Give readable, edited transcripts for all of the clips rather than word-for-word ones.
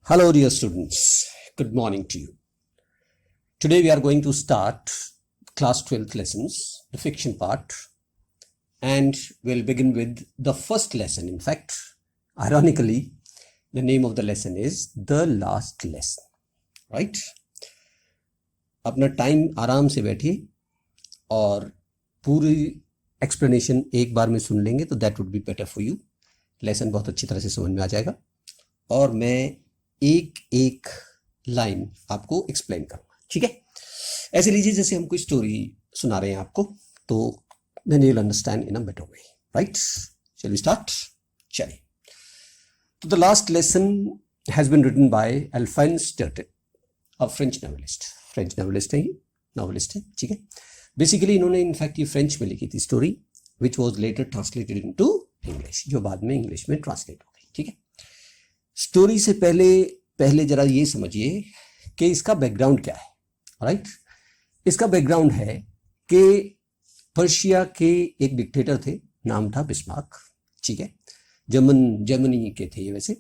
Hello, dear students. Good morning to you. Today we are going to start class 12th lessons, the fiction part, and we'll begin with the first lesson. In fact, ironically, the name of the lesson is The Last Lesson, right? अपना time आराम से बैठिए और पूरी explanation एक बार में सुन लेंगे तो that would be better for you. Lesson बहुत अच्छी तरह से समझ में आ जाएगा और मैं एक एक लाइन आपको एक्सप्लेन करूंगा. ठीक है, ऐसे लीजिए जैसे हम कोई स्टोरी सुना रहे हैं आपको, तो then you will understand in a better way, right? Shall we start? चलिए. तो the last lesson has been written by Alphonse डर्टेन, a French novelist. French novelist है, नॉवेलिस्ट है. ठीक है, बेसिकली इन्होंने इनफैक्ट ये फ्रेंच में लिखी थी story which was later translated into English, जो बाद में इंग्लिश में ट्रांसलेट हो गई. ठीक है, स्टोरी से पहले जरा ये समझिए कि इसका बैकग्राउंड क्या है. राइट, इसका बैकग्राउंड है कि पर्शिया के एक डिक्टेटर थे, नाम था बिस्मार्क. ठीक है, जर्मनी के थे ये वैसे,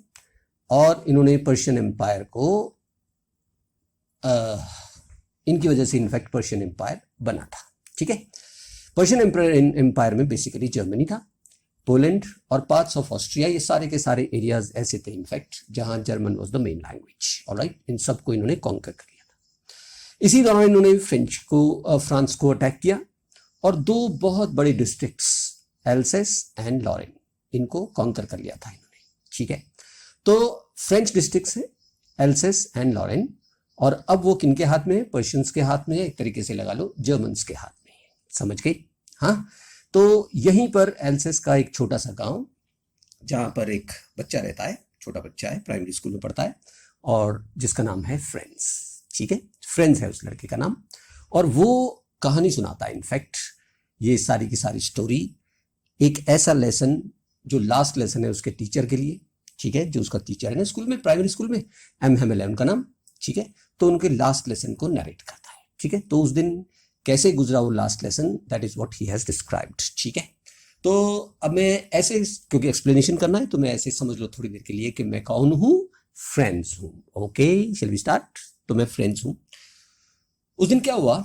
और इन्होंने पर्शियन एम्पायर को इनकी वजह से इनफैक्ट पर्शियन एम्पायर बना था. ठीक है, पर्शियन एम्पायर में बेसिकली जर्मनी था, पोलैंड और पार्ट्स ऑफ ऑस्ट्रिया, ये सारे के सारे एरियाज ऐसे थे इनफैक्ट जहां German was the main language. Alright, इन सबको इन्होंने कॉन्कर कर लिया था. इसी दौरान इन्होंने फ्रांस को अटैक किया और दो बहुत बड़े डिस्ट्रिक्ट्स एल्सेस एंड लॉरेन, इनको कॉन्कर कर लिया था इन्होंने. ठीक है, तो फ्रेंच डिस्ट्रिक्ट्स है एल्सेस एंड लॉरेन, और अब वो किनके हाथ में है? पर्शियंस के हाथ में है, एक तरीके से लगा लो जर्मन्स के हाथ में है. समझ गई? हाँ, तो यहीं पर एल्सेस का एक छोटा सा गांव, जहां पर एक बच्चा रहता है, छोटा बच्चा है, प्राइमरी स्कूल में पढ़ता है, और जिसका नाम है फ्रेंड्स. ठीक है, फ्रेंड्स है उस लड़के का नाम, और वो कहानी सुनाता है. इनफैक्ट ये सारी की सारी स्टोरी एक ऐसा लेसन जो लास्ट लेसन है उसके टीचर के लिए. ठीक है, जो उसका टीचर है ना स्कूल में, प्राइमरी स्कूल में, एम हेमेल है उनका नाम. ठीक है, तो उनके लास्ट लेसन को नरेट करता है. ठीक है, तो उस दिन कैसे गुजरा वो last lesson, that is what he has described. ठीक है, तो अब मैं ऐसे, क्योंकि एक्सप्लेनेशन करना है तो मैं ऐसे समझ लो थोड़ी देर के लिए कि मैं कौन हूं. फ्रेंड्स हूं. Okay, shall we start? तो मैं फ्रेंड्स हूं. उस दिन क्या हुआ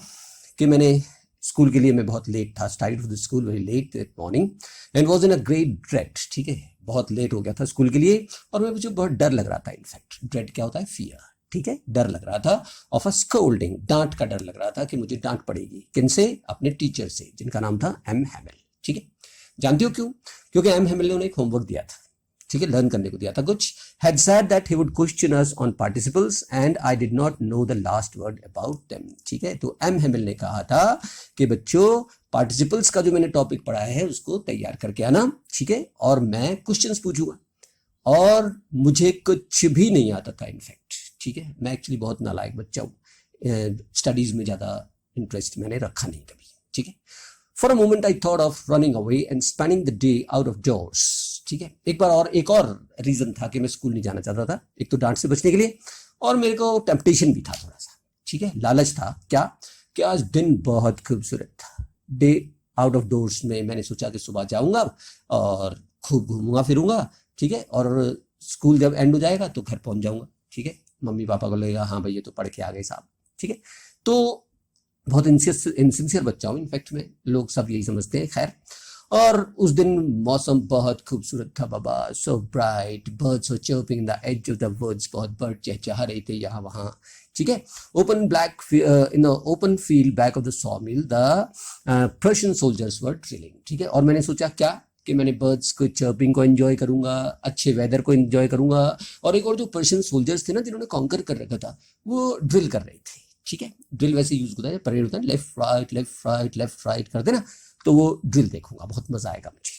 कि मैंने स्कूल के लिए, मैं बहुत लेट था, started for the school very let that morning and was in a great dread. ठीक है, बहुत लेट हो गया था स्कूल के लिए और मुझे बहुत डर लग रहा था. इनफैक्ट ड्रेड क्या होता है? फियर. ठीक है, डर लग रहा था ऑफ अ स्कोल्डिंग, डांट का डर लग रहा था कि मुझे डांट पड़ेगी. किनसे? अपने टीचर से, जिनका नाम था एम हेमेल. ठीक है, जानते हो क्यों? क्योंकि एम हेमेल ने उन्हें एक होमवर्क दिया था. ठीक है, लर्न करने को दिया था कुछ. had said that he would question us on participles and I did not know the last word about them. ठीक है, तो एम हेमेल ने कहा था कि बच्चों पार्टिसिपल्स का जो मैंने टॉपिक पढ़ाया है उसको तैयार करके आना. ठीक है, और मैं क्वेश्चंस पूछूंगा और मुझे कुछ भी नहीं आता था इनफैक्ट. ठीक है, मैं एक्चुअली बहुत नालायक बच्चा हूँ, स्टडीज में ज़्यादा इंटरेस्ट मैंने रखा नहीं कभी. ठीक है, for a moment I thought of running away and spending the day out of doors. ठीक है, एक और रीजन था कि मैं स्कूल नहीं जाना चाहता था. एक तो डांट से बचने के लिए, और मेरे को टेम्पटेशन भी था थोड़ा सा. ठीक है, लालच था. क्या कि आज दिन बहुत खूबसूरत था, डे आउट ऑफ डोर्स में मैंने सोचा कि सुबह जाऊंगा और खूब घूमूंगा फिरूंगा. ठीक है, और स्कूल जब एंड हो जाएगा तो घर पहुंच जाऊंगा. ठीक है, मम्मी पापा को लगेगा हाँ भाई ये तो पढ़ के आ गए साहब. ठीक है, तो बहुत इनसिंसियर बच्चा हूँ इनफैक्ट मैं, लोग सब यही समझते हैं. खैर, और उस दिन मौसम बहुत खूबसूरत था बाबा, so bright, birds were chirping in the edge of the woods, बहुत बर्ड चहचहा रहे थे यहाँ वहाँ. ठीक है, in the open field back of the sawmill the Persian soldiers were drilling. ठीक है, और मैंने सोचा क्या कि मैंने बर्ड्स को चर्पिंग को एंजॉय करूंगा, अच्छे वेदर को एंजॉय करूंगा, और एक और जो पर्शियन सोल्जर्स थे ना जिन्होंने कॉन्कर कर रखा था, वो ड्रिल कर रहे थे. ठीक है, ड्रिल वैसे यूज होता है, परेड होता है, left right left right left right करते ना, तो वो ड्रिल देखूंगा, बहुत मजा आएगा मुझे.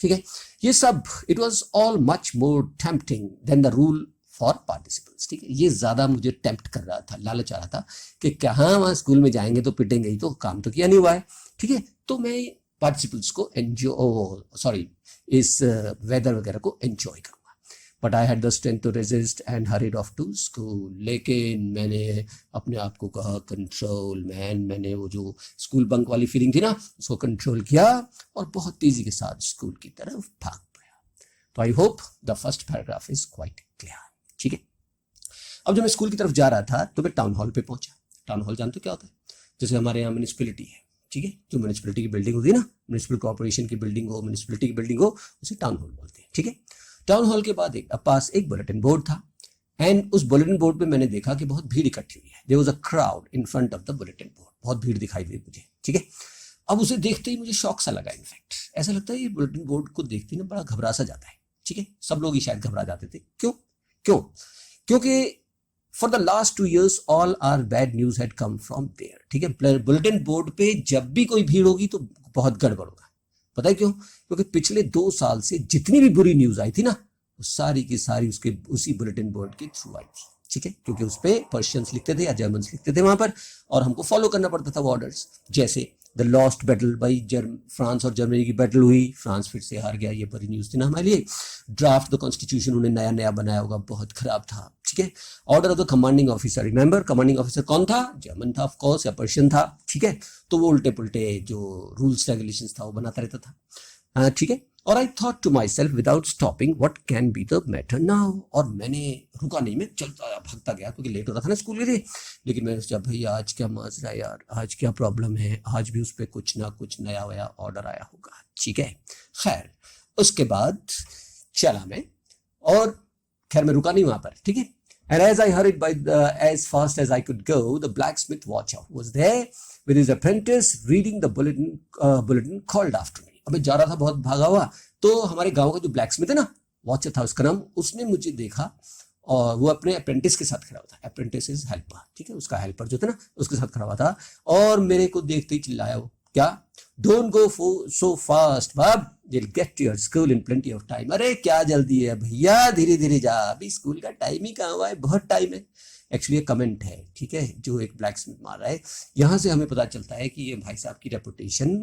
ठीक है, ये सब it was all much more tempting than the rule for participles. ठीक है, ये ज्यादा मुझे टेम्प्ट कर रहा था, लालच आ रहा था कि कहाँ वहां स्कूल में जाएंगे तो पिटेंगे ही, तो काम तो किया नहीं हुआ है. ठीक है, तो मैं पार्टिसिपल्स को इस वेदर वगैरह को एंजॉय करूंगा. But I had the strength to resist and hurried off to school. लेकिन मैंने अपने आप को कहा कंट्रोल मैन, मैंने वो जो स्कूल बंक वाली फीलिंग थी ना उसको कंट्रोल किया और बहुत तेजी के साथ स्कूल की तरफ भाग गया. तो I hope the first paragraph is quite clear. ठीक है, अब जब मैं स्कूल की तरफ जा रहा था तो मैं टाउन हॉल पे पहुंचा। टाउन हॉल जानते हो क्या होता है? जैसे हमारे यहाँ म्यूनिसिपैलिटी है, ठीक है, जो म्यूनिसिपैलिटी की बिल्डिंग होती है ना, म्यूनिसिपल कॉर्पोरेशन की बिल्डिंग हो, म्यूनिसिपैलिटी की बिल्डिंग हो, उसे टाउन हॉल बोलते हैं, ठीक है। टाउन हॉल के बाद पास एक बुलेटिन बोर्ड था, एंड उस बुलेटिन बोर्ड पे मैंने देखा कि बहुत भीड़ इकट्ठी हुई है। There was a crowd in front of the bulletin board, बहुत भीड़ दिखाई दी मुझे, ठीक है। अब उसे देखते ही मुझे शौक सा लगा, इनफैक्ट ऐसा लगता है ये बुलेटिन बोर्ड को देखते ही ना बड़ा घबरा सा जाता है, ठीक है। सब लोग ही शायद घबरा जाते थे। क्यों? क्योंकि for the last 2 years all our bad news had come from there, ठीक है। बुलेटिन बोर्ड पे जब भी कोई भीड़ होगी तो बहुत गड़बड़ होगा। पता है क्यों? क्योंकि पिछले 2 साल से जितनी भी बुरी न्यूज आई थी ना, वो सारी की सारी उसके उसी बुलेटिन बोर्ड के थ्रू आई थी, ठीक है। क्योंकि उस पर पर्शियंस लिखते थे या जर्मन्स लिखते थे वहां पर, और हमको फॉलो करना पड़ता था वो ऑर्डर्स। जैसे द लॉस्ट बैटल, भाई फ्रांस और जर्मनी की बैटल हुई, फ्रांस फिर से हार गया, ये बड़ी न्यूज थी ना हमारे लिए। ड्राफ्ट द कॉन्स्टिट्यूशन उन्हें नया नया बनाया होगा, बहुत खराब था, ठीक है। Order of the commanding officer, remember commanding officer कौन था? जर्मन था ऑफ कोर्स, या पर्शियन था, ठीक है। तो वो उल्टे पुल्टे जो रूल्स रेगुलेशंस था वो बनाता रहता था, ठीक है। और I thought to myself without stopping what can be the matter now, और मैंने रुका नहीं, मैं चलता भागता गया क्योंकि लेट हो रहा था ना स्कूल के लिए। लेकिन मैंने सोचा भाई आज क्या माजरा है यार, आज क्या प्रॉब्लम है, आज भी उस पर कुछ ना कुछ नया वया ऑर्डर आया होगा, ठीक है। खैर उसके बाद चला मैं, और खैर मैं रुका नहीं वहां पर, ठीक है। And as I hurried by as fast as I could go, the blacksmith watcher was there with his apprentice reading the bulletin called after me. अब मैं जा रहा था बहुत भागा हुआ, तो हमारे गांव का जो ब्लैकस्मिथ है ना, वॉचर था उसका नाम, उसने मुझे देखा और वो अपने अप्रेंटिस के साथ खड़ा हुआ था। अप्रेंटिस इज हेल्पर, ठीक है, उसका हेल्पर जो था ना उसके साथ खड़ा हुआ था, और मेरे को देखते ही चिल्लाया वो, क्या? डोंट गो सो फास्ट बाब, you'll get to your school in plenty of time. अरे क्या जल्दी है भैया, धीरे धीरे जा, अभी स्कूल का टाइम ही कहाँ हुआ है, बहुत टाइम है। एक्चुअली ये कमेंट है, ठीक है, जो एक ब्लैकस्मिथ मार रहा है। यहाँ से हमें पता चलता है कि ये भाई साहब की रेपुटेशन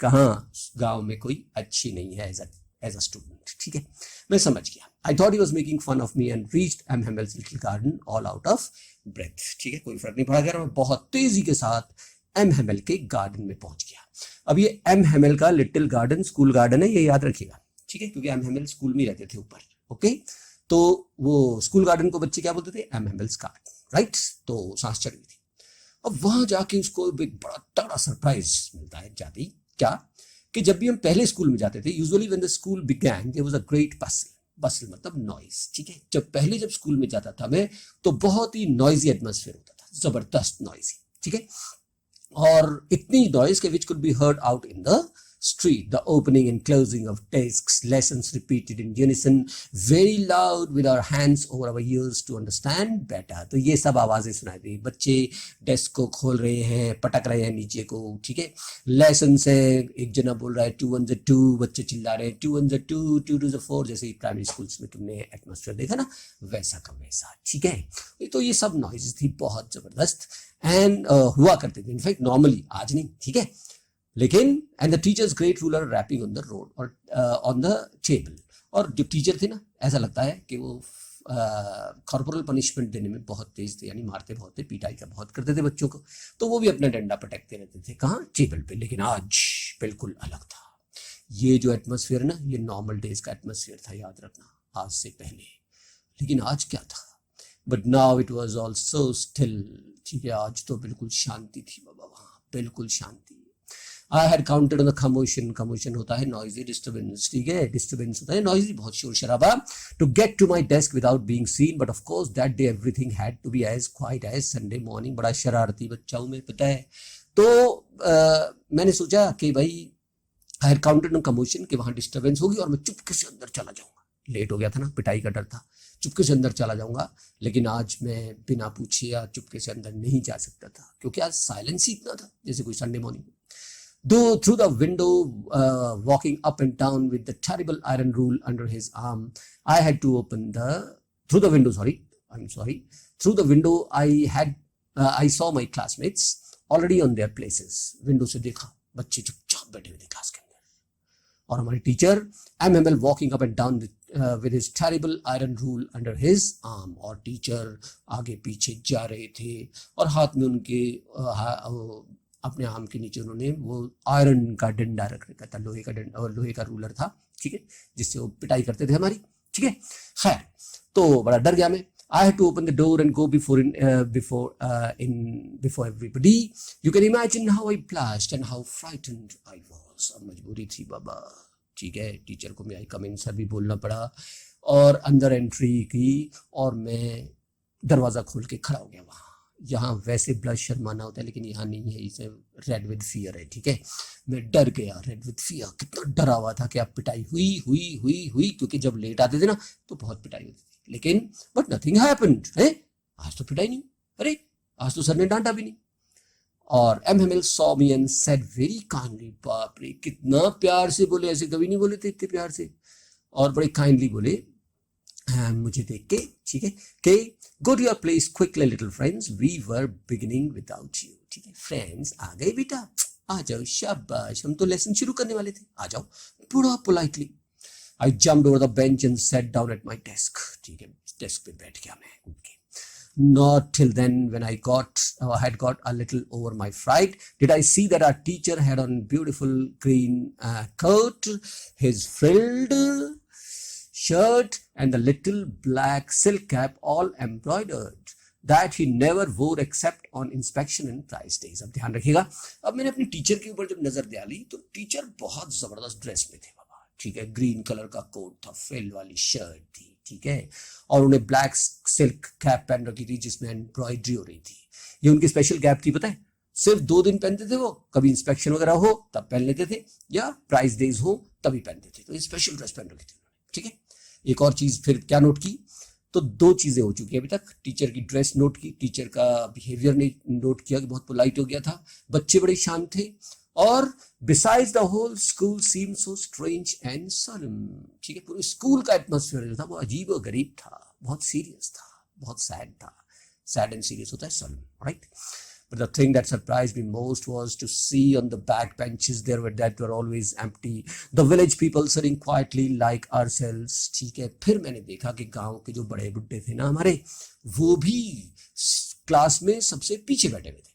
कहाँ गांव में कोई अच्छी नहीं है एज अ स्टूडेंट, ठीक है। मैं समझ गया। I thought he was making fun of me and reached M Hamel's little garden all out of breath, ठीक है, कोई फर्क नहीं पड़ा। मैं बहुत तेजी के साथ एम हेमेल के गार्डन में पहुंच गया। अब ये एम हेमेल का लिटिल गार्डन स्कूल गार्डन है, ये याद रखिएगा, ठीक है, क्योंकि एम हेमेल स्कूल में रहते थे ऊपर, ओके। तो वो स्कूल गार्डन को बच्चे क्या बोलते थे? M Hamel's garden, right. तो सांस चढ़ गई थी। अब वहां जाके उसको एक बड़ा तगड़ा सरप्राइज मिलता है जाते ही। क्या? कि जब भी हम पहले स्कूल में जाते थे, usually when the school began there was a great bustle मतलब नॉइज, ठीक है। जब स्कूल में जाता था मैं, तो बहुत ही नॉइजी एटमॉस्फेयर होता था, जबरदस्त नॉइजी, ठीक है। और इतनी नॉइज के which could be heard out in the street, the opening and closing of desks, lessons repeated in unison, very loud with our hands over our ears to understand better. तो ये सब आवाजें सुनाई दी। बच्चे डेस्क को खोल रहे हैं, पटक रहे हैं नीचे को, ठीक है। लेसन है, एक जना बोल रहा है 2 1 2, बच्चे चिल्ला रहे हैं 2 1 2 2 2 4, जैसे प्राइमरी स्कूल्स में तुमने एटमॉस्फेयर देखा ना, वैसा का वैसा, ठीक है। तो ये सब नॉइज थी बहुत जबरदस्त, एंड हुआ करते थे इनफैक्ट नॉर्मली, आज नहीं, ठीक है। लेकिन and the teachers great ruler rapping on the road और ऑन द टेबल, और जो टीचर थे ना, ऐसा लगता है कि वो कॉर्पोरल पनिशमेंट देने में बहुत तेज थे, यानी मारते बहुत थे, पिटाई का बहुत करते थे बच्चों को। तो वो भी अपना डंडा पटकते रहते थे, कहाँ? टेबल पे। लेकिन आज बिल्कुल अलग था। ये जो एटमॉस्फेयर ना, ये नॉर्मल डेज का एटमॉस्फेयर था, याद रखना, आज से पहले। लेकिन आज क्या था? But now it was all so still, ठीक है। आज तो बिल्कुल शांति थी बाबा, वहाँ बिल्कुल शांति। I had counted on the commotion. Commotion होता है noisy disturbance, ठीक है। Disturbance होता है noisy, बहुत शोर शराबा। To get to my desk without being seen, but of course that day everything had to be as quiet as Sunday morning. बड़ा शरारती बच्चा हूँ मैं, पता है। तो मैंने सोचा कि भाई I had counted on commotion, कि वहाँ डिस्टर्बेंस होगी और मैं चुपके से अंदर चला जाऊंगा। लेट हो गया था ना, पिटाई का डर था, चुपके से अंदर चला जाऊंगा। लेकिन आज मैं बिना पूछे या चुपके से अंदर नहीं जा सकता था, क्योंकि आज साइलेंस ही इतना था जैसे कोई Sunday morning. Though through the window, walking up and down with the terrible iron rule under his arm, I had to open through the window. Through the window, I saw my classmates already on their places. Window से देखा बच्चे चुपचाप बैठे हुए थे class के अंदर, और हमारे teacher MML walking up and down with his terrible iron rule under his arm, और टीचर आगे पीछे जा रहे थे, और हाथ में उनके अपने आर्म के नीचे उन्होंने वो आयरन का डंडा रख रखा था, लोहे का डंडा और लोहे का रूलर था, ठीक है, जिससे वो पिटाई करते थे हमारी, ठीक है। खैर, तो बड़ा डर गया मैं। I had to open the door and go before everybody. You can imagine how I blushed and how frightened I was. अब मजबूरी थी बाबा, ठीक है. टीचर को मैं आई कम इन सर भी बोलना पड़ा और अंदर एंट्री की और मैं दरवाजा खोल के खड़ा हो गया वहाँ. यहाँ वैसे ब्लश शर्माना होता है लेकिन यहाँ नहीं है, इसे रेड विद फियर है, ठीक है. मैं डर गया, रेड विद फियर. कितना डरा हुआ था कि अब पिटाई हुई क्योंकि जब लेट आते थे ना तो बहुत पिटाई होती थी, लेकिन बट नथिंग हैपेंड है. आज तो पिटाई नहीं, अरे आज तो सर ने डांटा भी नहीं. और MML saw me and said very kindly, बाप रे कितना प्यार से बोले, ऐसे कभी नहीं बोले थे इतने प्यार से, और बड़े काइंडली बोले मुझे देख के, ठीक है, के go to your place quickly little friends, we were beginning without you. ठीक है, फ्रेंड्स आ गए बेटा, आ जाओ, शाबाश, हम तो लेसन शुरू करने वाले थे, आ जाओ. बड़ा politely I jumped over the bench and set down at my desk. ठीक है, डेस्क पे बैठ गया मैं कूद के. Not till then, when I had got a little over my fright, did I see that our teacher had on beautiful green coat, his frilled shirt, and the little black silk cap all embroidered, that he never wore except on inspection and prize days. अब ध्यान रखिएगा, अब मैंने अपनी teacher के ऊपर जब नजर डाली तो टीचर बहुत जबरदस्त ड्रेस में थे बाबा. ठीक है, ग्रीन कलर का कोट था, फ्रिल वाली शर्ट थी, ठीक है, और उन्हें ब्लैक सिल्क कैप पहन रखी थी जिसमें एम्ब्रॉयडरी हो रही थी. ये उनकी स्पेशल कैप थी, पता है, सिर्फ 2 दिन पहनते थे वो, कभी इंस्पेक्शन वगैरह हो तब पहन लेते थे या प्राइज डेज हो तभी पहनते थे. तो ये स्पेशल ड्रेस पहन रखी थी उन्होंने. ठीक है, एक और चीज फिर क्या नोट की, तो 2 चीजें हो चुकी है अभी तक. टीचर की ड्रेस नोट की, टीचर का बिहेवियर ने नोट किया कि बहुत पोलाइट हो गया था, बच्चे बड़े शांत थे, और besides the whole school seemed so strange and solemn. ठीक है, पूरे स्कूल का एटमॉस्फेयर जो था वो अजीब और गरीब था, बहुत सीरियस था, बहुत सैड था. सैड एंड सीरियस होता है solemn, right? But the thing that surprised me most was to see on the back benches that were always empty, the village people sitting quietly like ourselves. ठीक है, फिर मैंने देखा कि गांव के जो बड़े बुड्ढे थे ना हमारे, वो भी क्लास में सबसे पीछे बैठे हुए थे.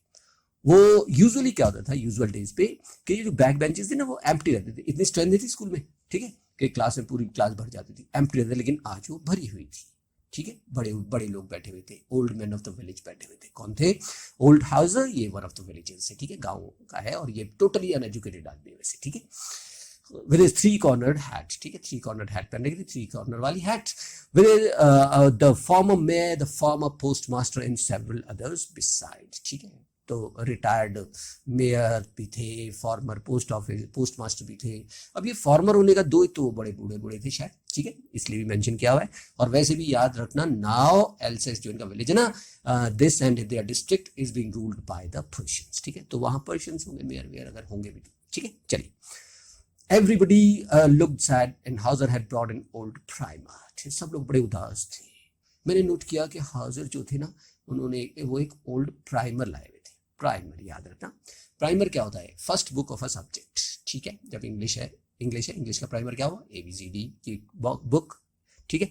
वो यूजुअली क्या होता था यूजुअल डेज पे कि ये जो बैक बेंचेस थे ना वो एम्प्टी रहते थे. इतनी स्ट्रेंथ थी स्कूल में, ठीक है, कि क्लास में पूरी क्लास भर जाती थी, एम्प्टी रहते, लेकिन आज वो भरी हुई थी. ठीक है, बड़े बड़े लोग बैठे हुए थे, old man of the village बैठे हुए थे. कौन थे? ओल्ड हाउसर, ये वन ऑफ द विलेजेस है, ठीक है, गाँव का है, और ये टोटली अनएजुकेटेड आदमी वैसे. ठीक है, with his 3-cornered hat. ठीक है, 3-cornered hat पहनने की थी, 3 कॉर्नर वाली hat, with the former mayor, the former postmaster and several others beside. ठीक है, तो रिटायर्ड मेयर भी थे, फॉर्मर पोस्ट मास्टर भी थे. अब ये फॉर्मर होने का 2 तो बड़े बूढ़े थे शायद, ठीक है, इसलिए भी मेंशन किया हुआ है. और वैसे भी याद रखना, नाउ एल्सेस जो इनका विलेज है ना, this and there district is being ruled by the Persians. ठीक है, तो वहां पर्शियंस होंगे, मेयर अगर होंगे भी. ठीक है, चलिए. Everybody looked sad and Hauser had brought an old primer. सब लोग बड़े उदास थे. मैंने नोट किया कि हाउसर जो थे ना, उन्होंने वो एक ओल्ड प्राइमर लाए हुए थे. प्राइमर याद रखना, प्राइमर क्या होता है? First book of a subject. ठीक है, जब इंग्लिश है, इंग्लिश का प्राइमर क्या हुआ? ABCD की बुक. ठीक है,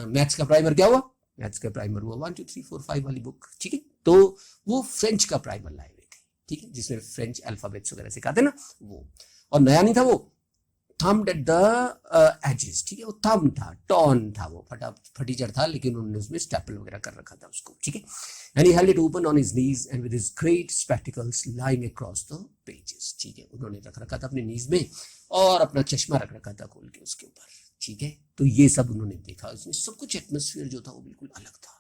मैथ्स का प्राइमर क्या हुआ? मैथ्स का प्राइमर हुआ 1 2 3 4 5 वाली बुक. ठीक है, तो वो फ्रेंच का प्राइमर लाए हुए थे. ठीक है, जिसमें फ्रेंच अल्फाबेट्स वगैरह सिखाते ना वो, और नया नहीं था वो, थम्ड एट द एजेस. ठीक है, वो थम था, टॉन था, वो फटीचर था, लेकिन उन्होंने उसमें स्टेपल वगैरह कर रखा था उसको. ठीक है, and he held it open on his knees and with his great spectacles lying across the pages. ठीक है, उन्होंने रख रखा था अपने नीज में और अपना चश्मा रख रखा था खोल के उसके ऊपर. ठीक है, तो ये सब उन्होंने देखा. उसमें सब कुछ एटमोस्फियर जो था वो बिल्कुल अलग था.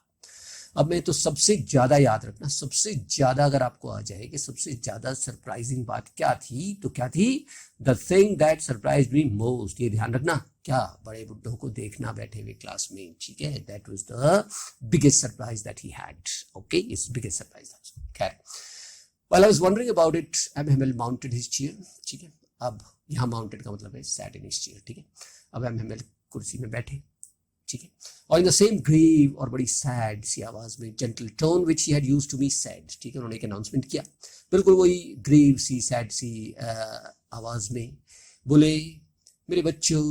अब मैं तो सबसे ज्यादा याद रखना, सबसे ज्यादा अगर आपको आ जाए कि सबसे ज्यादा सरप्राइजिंग बात क्या थी, तो क्या थी? The thing that surprised me most. ये ध्यान रखना, क्या? बड़े बुड्ढों को देखना बैठे हुए क्लास में. ठीक है, that was the biggest surprise that he had. Okay, it's biggest surprise. खैर, while I was wondering about it, MML mounted his chair. ठीक है, अब यहाँ माउंटेड का मतलब है सैट इन हिज चेयर. ठीक है, अब MML कुर्सी में बैठे. ठीक है, और इन द सेम ग्रेव और बड़ी सैड सी आवाज में, gentle tone which he had used to me said. ठीक है, उन्होंने एक अनाउंसमेंट किया, बिल्कुल वही ग्रेव सी सैड सी आवाज में बोले, मेरे बच्चों,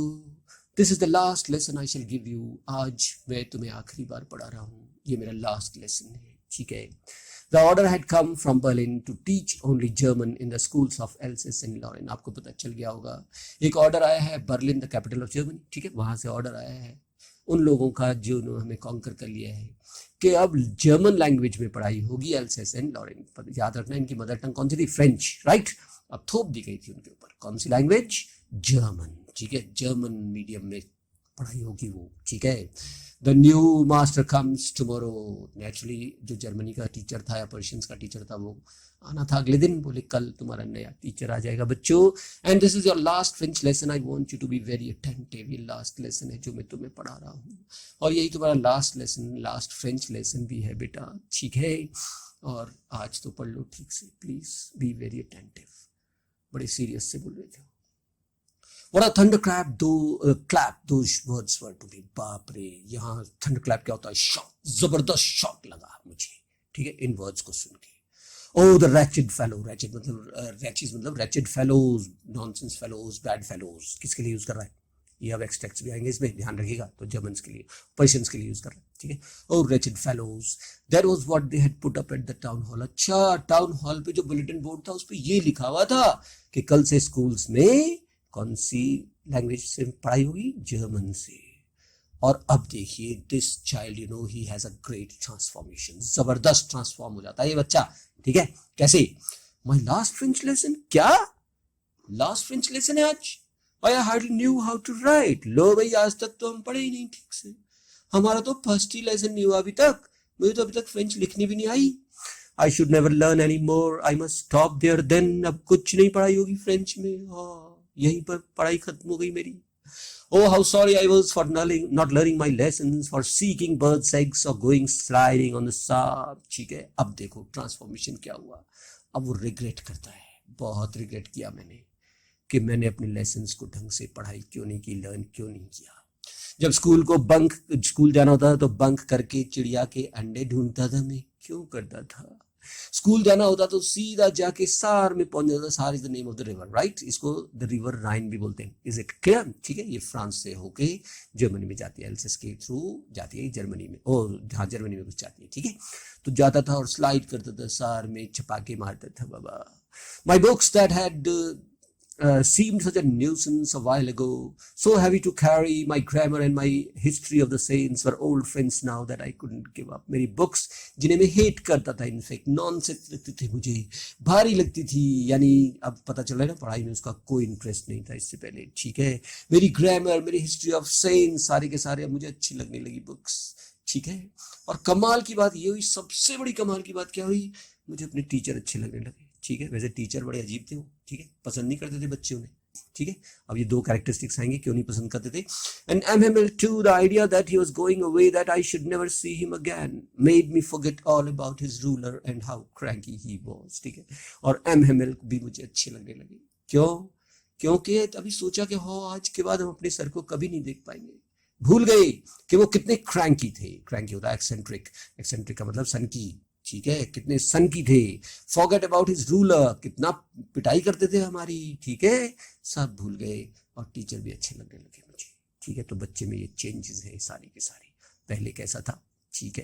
this is the last lesson I shell give you. आज मैं तुम्हें आखिरी बार पढ़ा रहा हूँ, ये मेरा लास्ट लेसन है. ठीक है, The order had come from Berlin to teach only German in the schools of Alsace and Lorraine. आपको पता चल गया होगा, एक ऑर्डर आया है, Berlin the capital of Germany. ठीक है, वहां से ऑर्डर आया है उन लोगों का जो उन्होंने हमें कॉन्कर कर लिया है कि अब जर्मन लैंग्वेज में पढ़ाई होगी एल्सेसन लॉरेन। याद रखना इनकी मदर टंग कौन सी थी, फ्रेंच, राइट। अब थोप दी गई थी उनके ऊपर कौन सी लैंग्वेज, जर्मन, ठीक है, जर्मन मीडियम में पढ़ाई होगी वो, ठीक है। The new master comes tomorrow, naturally जो जर्मनी का टीचर था या पर्शियंस का टीचर था वो आना था अगले दिन, बोले कल तुम्हारा नया टीचर आ जाएगा बच्चों, and this is your last French lesson, I want you to be very attentive. ये लास्ट लेसन है जो मैं तुम्हें पढ़ा रहा हूँ, और यही तुम्हारा last lesson, last French lesson भी है बेटा, ठीक है, और आज तो पढ़ लो ठीक से, प्लीज बी वेरी अटेंटिव। बड़े सीरियस से बोल रहे थे। What a thunderclap, clap those words were to me. बाप रे, यहाँ thunderclap क्या होता है, शॉक, जबरदस्त शॉक लगा मुझे, ठीक है, इन वर्ड्स को सुन के। Oh, the wretched fellow, wretched मतलब wretched fellows, nonsense fellows, bad fellows, किसके लिए यूज कर रहा है, ये अब एक्सट्रैक्ट्स भी आएंगे इसमें, ध्यान रखिएगा, तो जर्मन्स के लिए, पर्शियंस के लिए यूज कर रहा है, ठीक है। Oh, wretched fellows, that was what they had put up at the town hall। अच्छा, टाउन हॉल पे जो बुलेटिन बोर्ड था उस पे ये लिखा हुआ था कि कल से स्कूल्स में कौन सी लैंग्वेज से पढ़ाई होगी, जर्मन से। और अब देखिए this child, you know, he has a great transformation, जबरदस्त ट्रांसफॉर्म हो जाता है ये बच्चा, ठीक है। कैसे, माय लास्ट फ्रेंच लेसन, क्या लास्ट फ्रेंच लेसन है आज, I hardly knew how to write. लो भाई, आज तक तो हम पढ़े ही नहीं ठीक से, हमारा तो फर्स्ट ही लेसन नहीं हुआ अभी तक, मुझे तो अभी तक फ्रेंच लिखनी भी नहीं आई। I should never learn any more, I must stop there then. अब कुछ नहीं पढ़ाई होगी फ्रेंच में, यहीं पर पढ़ाई खत्म हो गई मेरी। Oh, how sorry I was for not learning my lessons, for seeking birds' eggs or going sliding on the sand, ठीक है। अब देखो ट्रांसफॉर्मेशन क्या हुआ, अब वो रिग्रेट करता है, बहुत रिग्रेट किया मैंने कि मैंने अपने लेसन्स को ढंग से पढ़ाई क्यों नहीं की, लर्न क्यों नहीं किया। जब स्कूल जाना होता था तो बंक करके चिड़िया के अंडे ढूंढता था मैं, क्यों करता था। स्कूल जाना होता तो सीधा जाके सार में पहुंच जाता। सार is the name of the river, right, इसको द रिवर राइन भी बोलते हैं, इज इट क्लियर, ठीक है। ये फ्रांस से होके जर्मनी में जाती है, एल्सेस के थ्रू जाती है जर्मनी में, और हाँ जर्मनी में कुछ जाती है, ठीक है। तो जाता था और स्लाइड करता था सार में, छपाके मारता था बाबा। My books that had seemed such a nuisance a while ago, so heavy to carry, my grammar and my history of the saints were old friends now that I couldn't give up। मेरी books जिन्हें मैं hate करता था, in fact nonsense लगती थी मुझे, भारी लगती थी, यानी अब पता चल रहा है ना पढ़ाई में उसका कोई इंटरेस्ट नहीं था इससे पहले, ठीक है। मेरी ग्रामर, मेरी हिस्ट्री ऑफ सेंस, सारे के सारे अब मुझे अच्छी लगने लगी बुक्स, ठीक है। और कमाल की बात ये हुई, सबसे बड़ी कमाल की बात क्या हुई, मुझे अपने टीचर अच्छे लगने लगे, ठीक है। वैसे टीचर बड़े अजीब थे वो, ठीक है, पसंद नहीं करते थे बच्चे उन्हें, ठीक है। अब ये दो कैरेक्टरिस्टिक्स आएंगे क्यों नहीं पसंद करते थे। And M.Hamel too, the idea that he was going away, that I should never see him again, made me forget all about his ruler and how cranky he was, ठीक है। और M.Hamel भी मुझे अच्छे लगने लगे, क्यों, क्योंकि अभी सोचा कि हो आज के बाद हम अपने सर को कभी नहीं देख पाएंगे, भूल गए कि वो कितने क्रैंकी थे। क्रैंकी होता है एक्सेंट्रिक, एक्सेंट्रिक का मतलब सनकी, ठीक है, कितने सन की थे। फॉरगेट अबाउट हिज रूलर, कितना पिटाई करते थे हमारी, ठीक है, सब भूल गए। और टीचर भी अच्छे लगने लगे मुझे, ठीक है। तो बच्चे में ये चेंजेस है सारी के सारी। पहले कैसा था, ठीक है,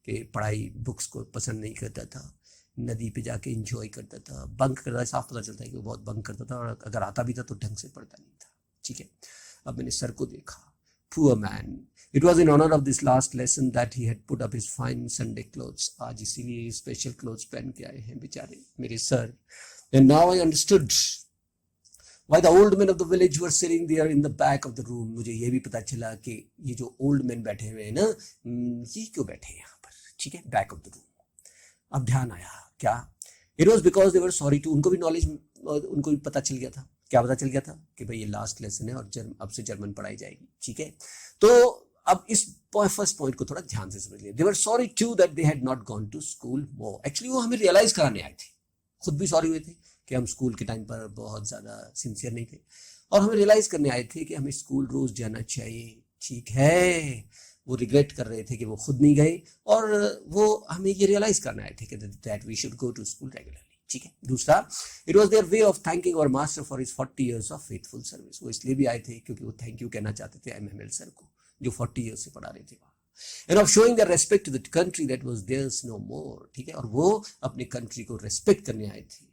कि पढ़ाई बुक्स को पसंद नहीं करता था, नदी पे जाके एंजॉय करता था, बंक करता था, साफ पता चलता है कि वो बहुत बंक करता था, और अगर आता भी था तो ढंग से पढ़ता नहीं था, ठीक है। अब मैंने सर को देखा, poor man, it was in honor of this last lesson that he had put up his fine Sunday clothes। आज इसीलिए स्पेशल क्लोथ्स पहन के आए हैं बेचारे मेरे sir. And now I understood why the old men of the village were sitting there in the back of the room। मुझे ये भी पता चला कि ये जो ओल्ड मैन बैठे हुए हैं ना, ये क्यों बैठे हैं यहाँ पर, ठीक है, बैक ऑफ द रूम। अब ध्यान आया क्या, it was because they were sorry to, उनको भी नॉलेज, उनको भी पता चल गया था, क्या पता चल गया था कि भाई ये लास्ट लेसन है और अब से जर्मन पढ़ाई जाएगी, ठीक है। तो अब इस फर्स्ट पॉइंट को थोड़ा ध्यान से समझ लिया। They were sorry to that they had not gone to school more. Actually वो हमें रियलाइज कराने आए थे, खुद भी सॉरी हुए थे कि हम स्कूल के टाइम पर बहुत ज्यादा सिंसियर नहीं थे, और हमें रियलाइज करने आए थे कि हमें स्कूल रोज जाना चाहिए, ठीक है। वो रिग्रेट कर रहे थे कि वो खुद नहीं गए, और वो हमें ये रियलाइज करने आए थे कि that we should go to school regularly, ठीक है। दूसरा, it was there way of thanking our master for his 40 years of faithful service. वो इसलिए भी आए थे क्योंकि वो थैंक यू कहना चाहते थे M.Hamel सर को, जो 40 years से पढ़ा रहे थे वहाँ, and of showing the respect to the country that was theirs no more, ठीक है। और वो अपने कंट्री को रेस्पेक्ट करने आए थे।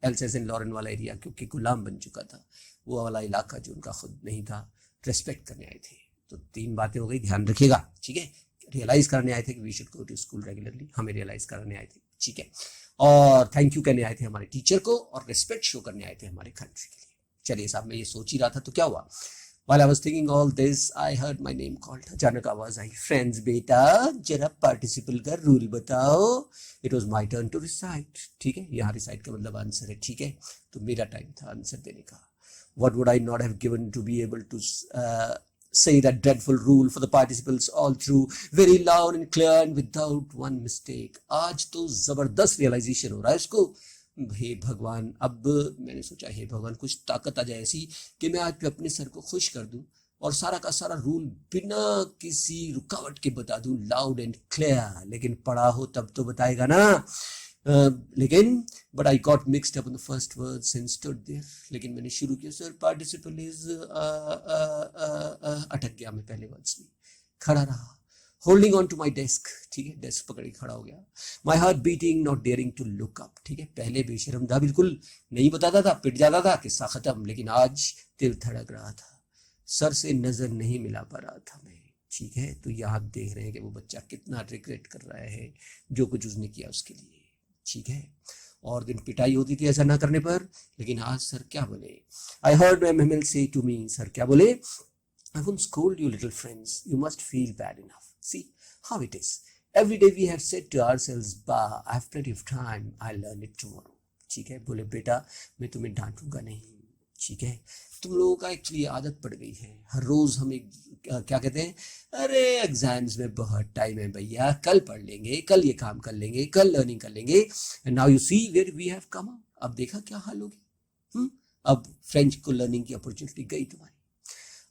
एल्सेस लॉरेन वाला एरिया क्योंकि गुलाम बन चुका था, वो वाला इलाका जो उनका खुद नहीं था, रेस्पेक्ट करने आए थे, तो 3 बातें हो गई, ध्यान रखिएगा, ठीक है। रियलाइज करने आए थे कि we should go to school regularly, हमें रियलाइज करने आए थे, ठीक है। और थैंक यू कहने आए थे हमारे टीचर को, और रिस्पेक्ट शो करने आए थे हमारे कंट्री के लिए। चलिए साहब, मैं ये सोच ही रहा था तो क्या हुआ, while I was thinking all this, I heard my name called. अचानक आवाज आई, फ्रेंड्स बेटा जरा पार्टिसिपल का रूल बताओ। It was my turn to recite, ठीक है। यहाँ रिसाइट का मतलब आंसर है, ठीक है। तो मेरा टाइम था आंसर देने का। What would I not have given to be able to say that dreadful rule for the participles all through, very loud and clear and without one mistake. आज तो जबरदस्त रियलाइजेशन हो रहा है इसको। हे भगवान, अब मैंने सोचा हे भगवान कुछ ताकत आ जाए ऐसी कि मैं आज अपने सर को खुश कर दूं और सारा का सारा रूल बिना किसी रुकावट के बता दूं, लाउड एंड क्लियर। लेकिन पढ़ा हो तब तो बताएगा ना। लेकिन but I got mixed up in the first words and stood there. लेकिन मैंने शुरू किया, सर पार्टिसिपल इज, अटक गया मैं पहले वर्ड्स में, खड़ा रहा, holding on to my desk, ठीक है। डेस्क पकड़ के खड़ा हो गया। My heart beating, not daring to look up, ठीक है। पहले बेशरम था, बिल्कुल नहीं बताता था, पिट जाता था, किस्सा खत्म। लेकिन आज दिल धड़क रहा था, सर से नजर नहीं मिला पा रहा था मैं, ठीक है। तो यहाँ देख रहे हैं कि वो बच्चा कितना रिग्रेट कर रहा है जो कुछ उसने किया उसके लिए, ठीक है। और दिन पिटाई होती थी ऐसा ना करने पर, लेकिन आज सर क्या बोले, आई हर्ड माय मेमल से टू मी, सर क्या बोले, I won't scold you little friends, you must feel bad enough, see how it is. Every day we have said to ourselves, bah, I have plenty of time, I'll learn it tomorrow. ठीक है। बोले बेटा मैं तुम्हें डांटूंगा नहीं, ठीक है। तुम लोगों का एक्चुअली आदत पड़ गई है, हर रोज हम एक क्या कहते हैं, अरे एग्जाम्स में बहुत टाइम है भैया, कल पढ़ लेंगे, कल ये काम कर लेंगे, कल लर्निंग कर लेंगे। And now you see where we have come. अब देखा क्या हाल हो गया। अब फ्रेंच को लर्निंग की अपॉर्चुनिटी गई तुम्हारी।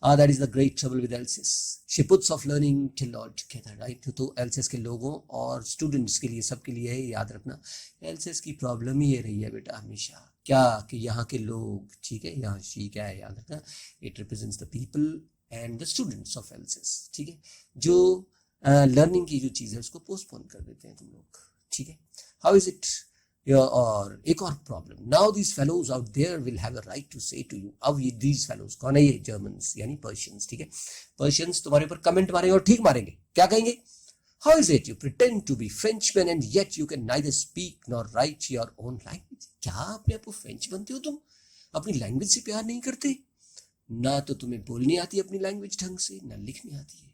That is the great trouble with LCS. She puts off learning till all together, right? तो LCS के लोगों और स्टूडेंट्स के लिए, सबके लिए है, याद रखना LCS की प्रॉब्लम ही ये रही है बेटा हमेशा, क्या कि यहाँ के लोग, ठीक है, यहाँ शी क्या है याद रखना, it represents the people and the students of LCS, ठीक है। जो लर्निंग की जो चीज़ है उसको पोस्टपोन कर देते हैं तुम लोग, ठीक है। How is it. और एक और problem, now these fellows out there will have a right to say to you. अब ये दीज फेलोज कौन है, ये जर्मन्स यानी पर्शियंस, ठीक है। पर्शियंस तुम्हारे ऊपर कमेंट मारेंगे और ठीक मारेंगे, क्या कहेंगे, how is it you pretend to be Frenchman and yet you can neither speak nor write your own language. क्या अपने आप को फ्रेंच बनते हो तुम, अपनी लैंग्वेज से प्यार नहीं करते, ना तो तुम्हें बोलनी आती है अपनी लैंग्वेज ढंग से, ना लिखनी आती है।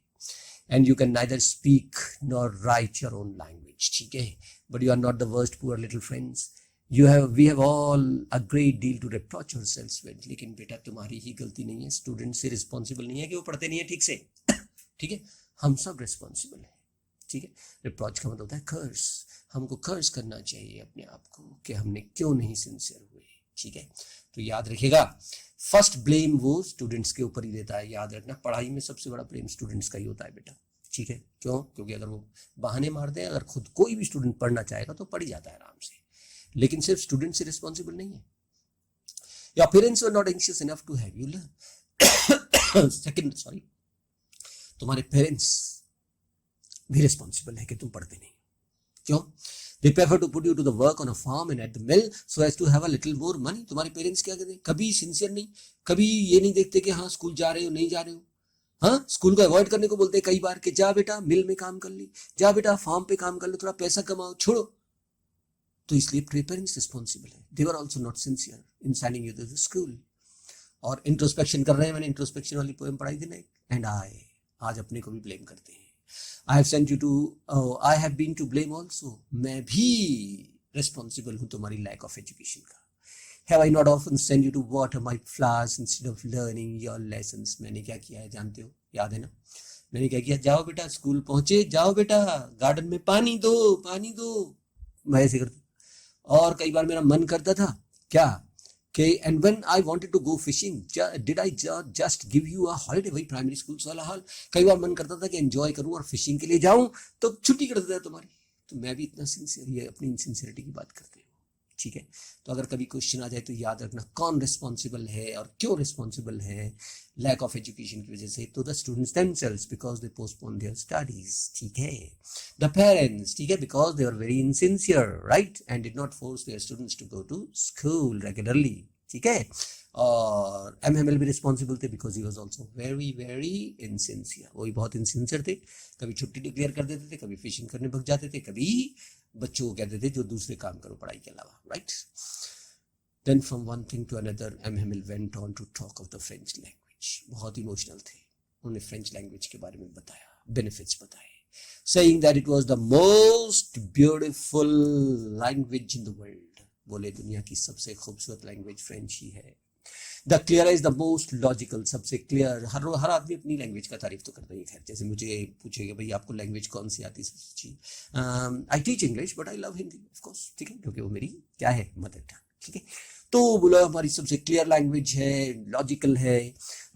And you can neither speak nor write your own language, ठीक है। But you are not the worst, poor little friends. We have all a great deal to reproach ourselves with. लेकिन बेटा तुम्हारी ही गलती नहीं है, स्टूडेंट से रिस्पॉन्सिबल नहीं है कि वो पढ़ते नहीं है ठीक से, ठीक है। हम सब रिस्पॉन्सिबल हैं, ठीक है। रिप्रोच का मतलब होता है कर्स। हमको कर्स करना चाहिए अपने आप को कि हमने क्यों नहीं सिंसियर हुए, ठीक है। तो याद रखिएगा, फर्स्ट ब्लेम वो स्टूडेंट्स के ऊपर ही देता है, याद रखना। पढ़ाई में सबसे बड़ा ब्लेम स्टूडेंट्स का ही होता है बेटा, ठीक है। क्यों, क्योंकि अगर वो बहाने मारते हैं, अगर खुद कोई भी स्टूडेंट पढ़ना चाहेगा तो पढ़ ही जाता है आराम से, लेकिन सिर्फ स्टूडेंट से रिस्पॉन्सिबल नहीं है। Your parents were not anxious enough to have you learn. Second, sorry, तुम्हारे पेरेंट्स भी रिस्पॉन्सिबल है कि तुम पढ़ते नहीं, क्यों। They prefer to put you to the work on a farm and at the mill so as to have a little more money. तुम्हारे parents क्या कहते हैं, कभी सिंसियर नहीं, कभी ये नहीं देखते कि हाँ स्कूल जा रहे हो नहीं जा रहे हो, हाँ स्कूल को अवॉइड करने को बोलते हैं कई बार कि जा बेटा मिल में काम कर ले, जा बेटा फार्म पे काम कर ले, थोड़ा पैसा कमाओ, छोड़ो। तो इसलिए पेरेंट्स रिस्पॉन्सिबल है। They were also not sincere in sending you to the school. और इंट्रोस्पेक्शन कर रहे हैं, मैंने इंट्रोस्पेक्शन वाली पोएम पढ़ाई थी ना, एंड आज अपने को भी ब्लेम करते हैं। I have sent you to, I have been to blame also. मैं भी रिस्पॉन्सिबल हूँ तुम्हारी लैक ऑफ एजुकेशन का। Have I not often sent you to water my flowers instead of learning your lessons? मैंने क्या किया है जानते हो, याद है ना, मैंने क्या किया, जाओ बेटा स्कूल पहुंचे, जाओ बेटा गार्डन में पानी दो, पानी दो, मैं ऐसे करता। और कई बार मेरा मन करता था क्या कि, and when I wanted to go fishing, did I just give you a holiday? वही प्राइमरी स्कूल वाला हाल, कई बार मन करता था कि एंजॉय करूं और फिशिंग के लिए जाऊं, तो छुट्टी कर देता है तुम्हारी। तो मैं भी इतना सिंसियर, ये अपनी इनसिंसियरिटी की बात करते हैं, ठीक है। तो अगर कभी क्वेश्चन आ जाए तो याद रखना कौन रिस्पॉन्सिबल है और क्यों रिस्पॉन्सिबल है लैक ऑफ एजुकेशन की वजह से, तो the students themselves because they postpone their studies, ठीक है। द पेरेंट्स, ठीक है, because they were very insincere, right, and did not force their students to go to school regularly, ठीक है। और MML भी रिस्पॉन्सिबल थे because he was also very very insincere. वो भी बहुत इनसिंसियर थे, कभी छुट्टी डिक्लेयर कर देते थे, कभी फिशिंग करने भग जाते थे, कभी बच्चों को कहते थे जो दूसरे काम करो पढ़ाई के अलावा, right. Then from one thing to another MML went on to talk of the French language. बहुत इमोशनल थे, उन्होंने फ्रेंच लैंग्वेज के बारे में बताया, बेनिफिट्स बताए, saying that it was the most beautiful language in the world। बोले दुनिया की सबसे खूबसूरत लैंग्वेज फ्रेंच ही है। The clear is the most logical, सबसे क्लियर। हर आदमी अपनी लैंग्वेज का तारीफ तो करता ही है। जैसे मुझे पूछेगा भाई आपको लैंग्वेज कौन सी आती है सबसे अच्छी, I teach English but I love Hindi of course, ठीक है, क्योंकि वो मेरी क्या है, मदर टंग, ठीक है। तो बोला हमारी सबसे क्लियर लैंग्वेज है, लॉजिकल है,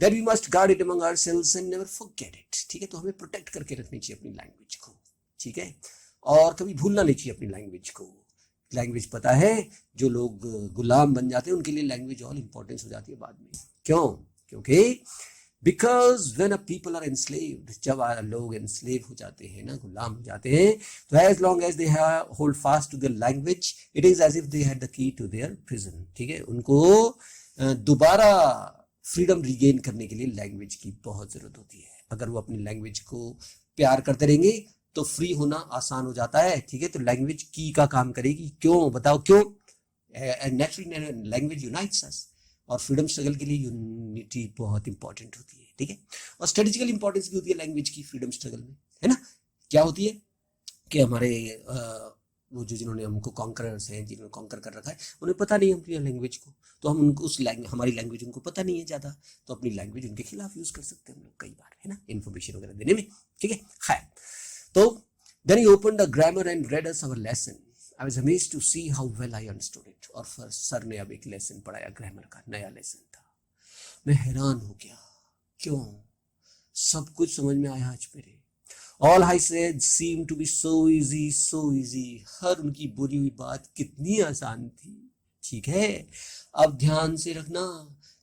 that we must guard it among ourselves and never forget it, ठीक है। तो हमें प्रोटेक्ट करके रखनी चाहिए अपनी लैंग्वेज को, ठीक है, और कभी भूलना नहीं चाहिए अपनी लैंग्वेज को। लैंग्वेज पता है, जो लोग गुलाम बन जाते हैं उनके लिए लैंग्वेज और इंपॉर्टेंस हो जाती है बाद में। क्यों? क्योंकि because when a people are enslaved, जब लोग एनस्लेव हो जाते हैं ना, गुलाम हो जाते हैं, तो as long as they hold fast to their language, it is as if they had the key to their prison, ठीक है। उनको दोबारा फ्रीडम रिगेन करने के लिए लैंग्वेज की बहुत जरूरत होती है। अगर वो अपनी लैंग्वेज को प्यार करते रहेंगे तो फ्री होना आसान हो जाता है, ठीक है। तो लैंग्वेज की का काम करेगी। क्यों? बताओ क्यों? नेचुरली लैंग्वेज यूनाइट्स अस, और फ्रीडम स्ट्रगल के लिए यूनिटी बहुत इंपॉर्टेंट होती है, ठीक है। और स्ट्रेटेजिकल इंपॉर्टेंस भी होती है लैंग्वेज की फ्रीडम स्ट्रगल में, है ना। क्या होती है कि हमारे वो जो जिन्होंने हमको कॉन्करर्स हैं, जिन्होंने कॉन्कर कर रखा है, उन्हें पता नहीं है अपनी लैंग्वेज को, तो हम उनको उस हमारी लैंग्वेज उनको पता नहीं है ज़्यादा, तो अपनी लैंग्वेज उनके खिलाफ यूज़ कर सकते हैं हम लोग कई बार, है ना, इन्फॉर्मेशन वगैरह देने में, ठीक है। खैर, तो then he opened a grammar and read us our lesson। I was amazed to see how well I understood it। और फिर सर ने अब एक लेसन पढ़ाया, ग्रामर का नया लेसन था। मैं हैरान हो गया, क्यों? सब कुछ समझ में आया आज मेरे। All I said seemed to be so easy, so easy। हर उनकी बोली हुई बात कितनी आसान थी, ठीक है। अब ध्यान से रखना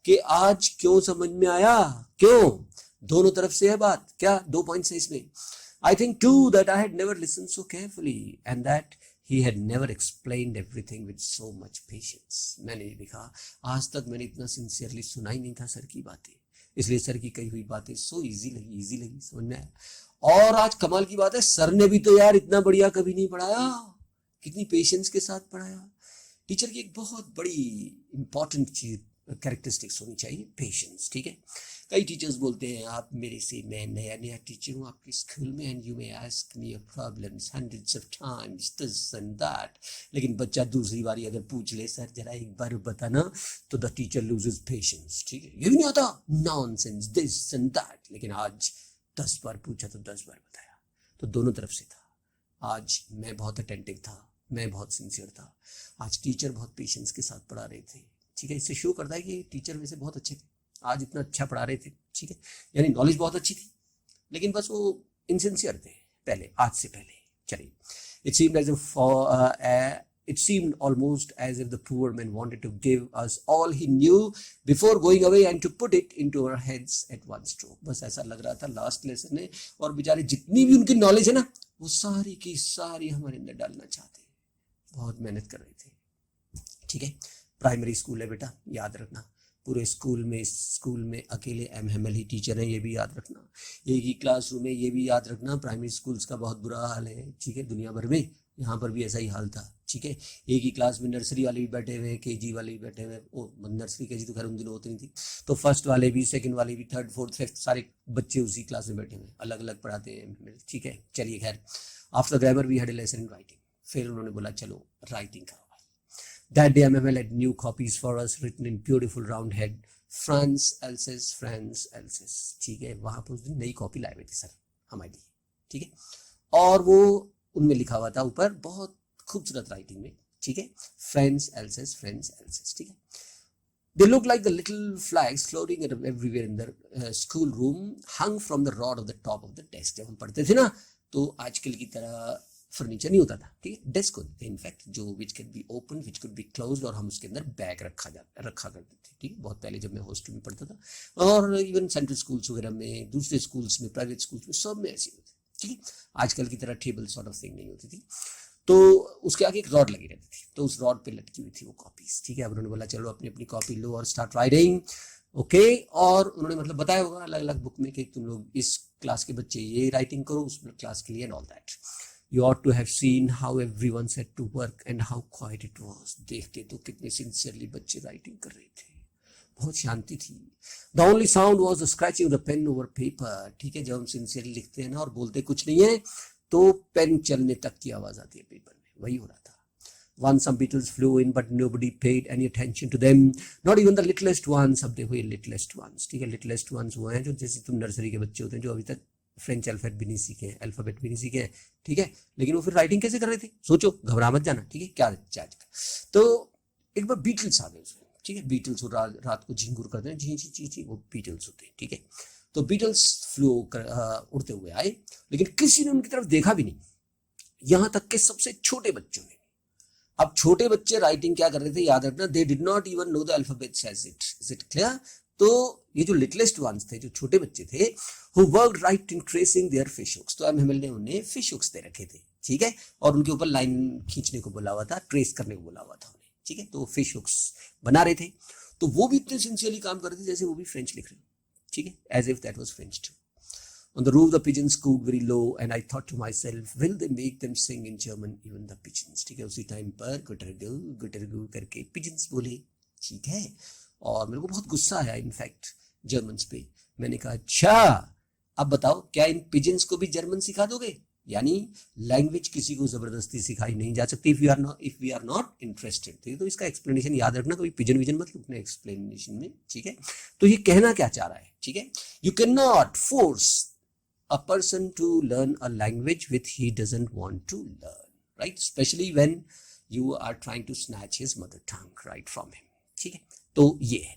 कि आज क्यों समझ में आया, क्यों? दोनों तरफ से है बात। क्या? 2 पॉइंट्स है इसमें। I think too that I had never listened so carefully and that he had never explained everything with so much patience। मैंने लिखा, आज तक मैंने इतना सिंसियरली सुना ही नहीं था सर की बातें, इसलिए सर की कही हुई बातें सो इजी लगी समझ में आया। और आज कमाल की बात है, सर ने भी तो यार इतना बढ़िया कभी नहीं पढ़ाया, कितनी पेशेंस के साथ पढ़ाया। टीचर की एक बहुत बड़ी इंपॉर्टेंट चीज कैरेक्टरिस्टिक्स होनी चाहिए, पेशेंस, ठीक है। कई टीचर्स बोलते हैं आप मेरे से, मैं नया टीचर हूँ आपके स्कूल में, and you may ask me your problems hundreds of times this and that. लेकिन बच्चा दूसरी बारी अगर पूछ ले, सर जरा एक बार बताना, तो द टीचर लूजेस पेशेंस, ठीक है। ये भी नहीं आता, नॉनसेंस दिस एंड दैट। लेकिन आज 10 बार पूछा तो 10 बार बताया। तो दोनों तरफ से था। आज मैं बहुत अटेंटिव था, मैं बहुत सिंसियर था। आज टीचर बहुत पेशेंस के साथ पढ़ा रहे थे, ठीक है। इससे शो करता है कि टीचर वैसे बहुत अच्छे थे, आज इतना अच्छा पढ़ा रहे थे, ठीक है। यानी नॉलेज बहुत अच्छी थी, लेकिन बस वो इनसिंसियर थे पहले, आज से पहले। चलिए, it seemed almost as if the poor man wanted to give us all he knew before going away and to put it into our heads at one stroke। बस ऐसा लग रहा था लास्ट लेसन है, और बेचारे जितनी भी उनकी नॉलेज है ना, वो सारी की सारी हमारे अंदर डालना चाहते हैं। बहुत मेहनत कर रहे थे, ठीक है। प्राइमरी स्कूल है बेटा, याद रखना। पूरे स्कूल में अकेले MML ही टीचर हैं, ये भी याद रखना। एक ही क्लासरूम में, ये भी याद रखना। प्राइमरी स्कूल्स का बहुत बुरा हाल है, ठीक है, दुनिया भर में। यहाँ पर भी ऐसा ही हाल था, ठीक है। एक ही क्लास में नर्सरी वाले भी बैठे हुए, KG वाले भी बैठे हुए। नर्सरी KG तो खैर उन दिनों होती नहीं थी, तो फर्स्ट वाले भी, सेकंड वाले भी, थर्ड फोर्थ फिफ्थ सारे बच्चे उसी क्लास में बैठे हुए, अलग अलग पढ़ाते हैं MML, ठीक है। चलिए खैर, after grammar we had a lesson in writing. फिर उन्होंने बोला चलो राइटिंग करो। That day MML had new copies for us written in beautiful round head, France Alsace, France Alsace, ठीक है। वहां पर उस दिन नई कॉपी लाए हुए थे सर हमारे लिए, ठीक है। और वो उनमें लिखा हुआ था ऊपर बहुत खूबसूरत राइटिंग में, ठीक है, फ्रेंच एल्सेस, फ्रेंच एल्सेस, ठीक है। They look like the little flags floating everywhere in the school room, hung from the rod of the top of the desk। जब हम पढ़ते थे ना, तो आजकल की तरह फर्नीचर नहीं होता था, ठीक है। डेस्क होते थे इनफैक्ट, जो which can be open, which could be closed, और हम उसके अंदर बैग रखा करते थे, ठीक है। बहुत पहले जब मैं हॉस्टल में पढ़ता था, और इवन सेंट्रल स्कूल्स वगैरह में, दूसरे स्कूल्स में, प्राइवेट स्कूल्स में, सब में ऐसी होती, ठीक है। आजकल की तरह टेबल सॉर्ट ऑफ थिंग नहीं होती थी। तो उसके आगे एक रॉड लगी रहती थी, तो उस रॉड पे लटकी हुई थी वो कॉपीज, ठीक है। अब उन्होंने बोला चलो अपनी अपनी कॉपी लो और स्टार्ट राइटिंग, ओके। और उन्होंने मतलब बताया होगा अलग अलग बुक में कि तुम लोग इस क्लास के बच्चे ये राइटिंग करो, उस क्लास के लिए and all that. You ought to have seen how everyone set to work and how quiet it was. देखते तो कितने सिंसियरली बच्चे राइटिंग कर रहे थे, बहुत शांति थी। The only sound was the scratching of the pen over paper. ठीक है, जब हम सिंसियरली लिखते हैं ना और बोलते कुछ नहीं है तो पेन चलने तक की आवाज आती है पेपर में, वही हो रहा था। Once some beetles flew in, but nobody paid any attention to them, not even the littlest ones. अब देखो ये littlest ones, ठीक है, littlest ones वो हैं जो जैसे तुम नर्सरी के बच्चे होते हैं जो अभी तक फ्रेंच अल्फाबेट भी नहीं सीखे हैं, अल्फाबेट भी नहीं सीखे हैं, ठीक है, लेकिन वो फिर राइटिंग कैसे कर रहे थे, सोचो, घबरा मत जाना, ठीक है, क्या चार्ज। तो एक बार बीटल्स आ गए उसमें, ठीक है, बीटल्स रात को झिंगुर करते हैं, झी झी झी झी, वो बीटल्स होते हैं, ठीक है। तो बीटल्स फ्लो उड़ते हुए आए, लेकिन किसी ने उनकी तरफ देखा भी नहीं, यहां तक के सबसे छोटे बच्चों ने। अब छोटे बच्चे राइटिंग क्या कर रहे थे, याद रखना, they did not even know the alphabets as it, is it clear. तो ये जो लिटलेस्ट वंस थे, जो छोटे बच्चे थे, who worked right in tracing their fish hooks, तो एमएमएल ने उन्हें फिश हुक्स दे रखे थे, ठीक है, और उनके ऊपर लाइन खींचने को बोला हुआ था, ट्रेस करने को बोला हुआ था उन्हें, ठीक है। तो फिश हुक्स बना रहे थे, तो वो भी इतने सिंसियरली काम कर रहे थे जैसे वो भी फ्रेंच लिख रहे, ठीक है, as if that was French too. On the roof the pigeons cooed very low and I thought to myself, will they make them sing in German, even the pigeons, ठीक है। उसी टाइम पर गुटरगू करके pigeons बोले, ठीक है, और मेरे को बहुत गुस्सा आया इनफैक्ट जर्मन्स पे। मैंने कहा अच्छा अब बताओ क्या इन पिजन्स को भी जर्मन सिखा दोगे, यानी लैंग्वेज किसी को जबरदस्ती सिखाई नहीं जा सकती if we are not interested, ठीक है। तो इसका एक्सप्लेनेशन याद रखना, कभी पिजन विजन मत लिखना एक्सप्लेनेशन में, ठीक है। तो ये कहना क्या चाह रहा है, ठीक है, you can not force a person to learn a language which he doesn't want to learn, right, especially when you are trying to snatch his mother tongue right from him, ठीक है। तो ये है,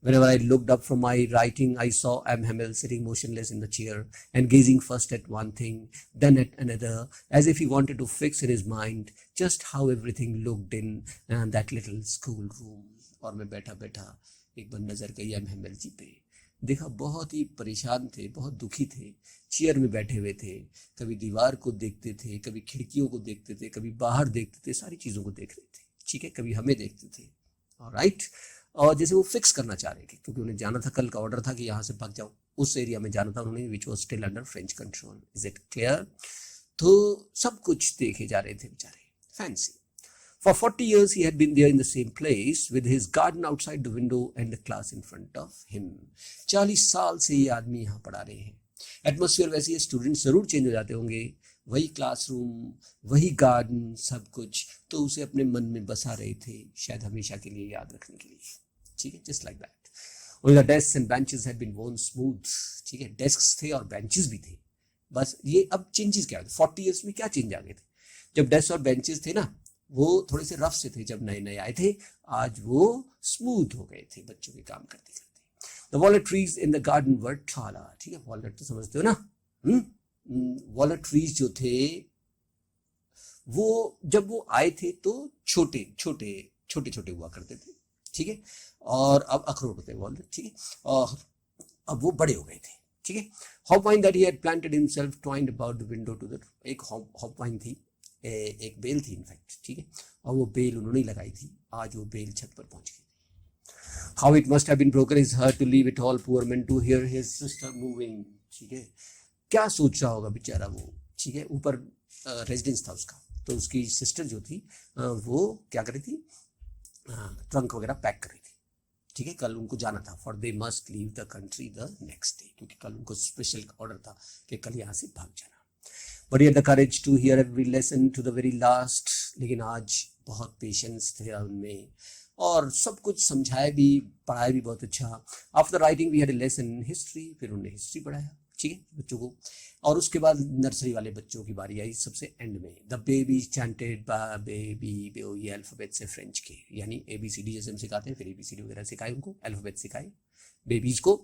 whenever I looked up from my writing I saw M. Hamel sitting motionless in the chair and gazing first at one thing then at another as if he wanted to fix in his mind just how everything looked in that little school room। और मैं बैठा बैठा एक बार नजर गई M. Hamel जी पे, देखा बहुत ही परेशान थे, बहुत दुखी थे, चेयर में बैठे हुए थे, कभी दीवार को देखते थे, कभी खिड़कियों को देखते थे, कभी बाहर देखते थे, सारी चीज़ों को देख रहे थे, ठीक है, कभी हमें देखते थे, ऑलराइट। और जैसे वो फिक्स करना चाह रहे थे, क्योंकि उन्हें जाना था, कल का ऑर्डर था कि यहाँ से भाग जाओ, उस एरिया में जाना था उन्होंने, which was still under French control, is it clear. तो सब कुछ देखे जा रहे थे बेचारे, fancy. For 40 years he had been there in the same place with his garden outside the window and the class in front of him। 40 साल से ये आदमी यहाँ पढ़ा रहे हैं। एटमोसफियर वैसे ही, स्टूडेंट जरूर चेंज हो जाते होंगे, वही क्लासरूम, वही गार्डन, सब कुछ, तो उसे अपने मन में बसा रहे थे, शायद हमेशा के लिए याद रखने के लिए, ठीक है, just like that. Only the desks and benches had been worn smooth, ठीक है, डेस्क थे और बेंचेस भी थे, बस ये अब चेंजेस क्या हुए 40 ईयर्स में, क्या चेंज आ गए थे। जब डेस्क और बेंचेस थे ना वो थोड़े से रफ से थे, जब नए नए आए थे, आज वो स्मूथ हो गए थे बच्चों के काम करते करते। The walnut trees in the garden were taller, ठीक है, वॉलनट तो समझते हो ना, वॉलनट ट्रीज जो थे वो जब वो आए थे तो छोटे छोटे छोटे छोटे हुआ करते थे, ठीक है, और अब अखरोट होते हैं वॉलनट, ठीक है, और अब वो बड़े हो गए थे, ठीक है। Hopvine that he had planted himself twined about the window to the, एक हॉपवाइन थी, एक बेल थी इनफैक्ट, ठीक है, और वो बेल उन्होंने लगाई थी, आज वो बेल छत पर पहुंच गई। How it must have been broken his heart to leave it all, poor man, to hear his sister moving, ठीक है, क्या सोच रहा होगा बेचारा वो, ठीक है, ऊपर रेजिडेंस था उसका, तो उसकी सिस्टर जो थी वो क्या कर रही थी, ट्रंक वगैरह पैक कर रही थी, ठीक है, कल उनको जाना था, for they must leave the country the next day, क्योंकि कल उनको स्पेशल ऑर्डर था कि कल यहाँ से भाग जाना। But he had the courage to hear every lesson to the very last, लेकिन आज बहुत पेशेंस थे उनमें और सब कुछ समझाया भी, पढ़ाया भी बहुत अच्छा। After writing we had a lesson in history, फिर उन्होंने हिस्ट्री पढ़ाया, ठीक है, बच्चों को, और उसके बाद नर्सरी वाले बच्चों की बारी आई सबसे एंड में। द बेबी चैंटेड बेबी, ये अल्फाबेट से फ्रेंच के, यानी ABCD जैसे हम सिखाते हैं, फिर ABCD वगैरह सिखाए उनको, अल्फाबेट सिखाए बेबीज को।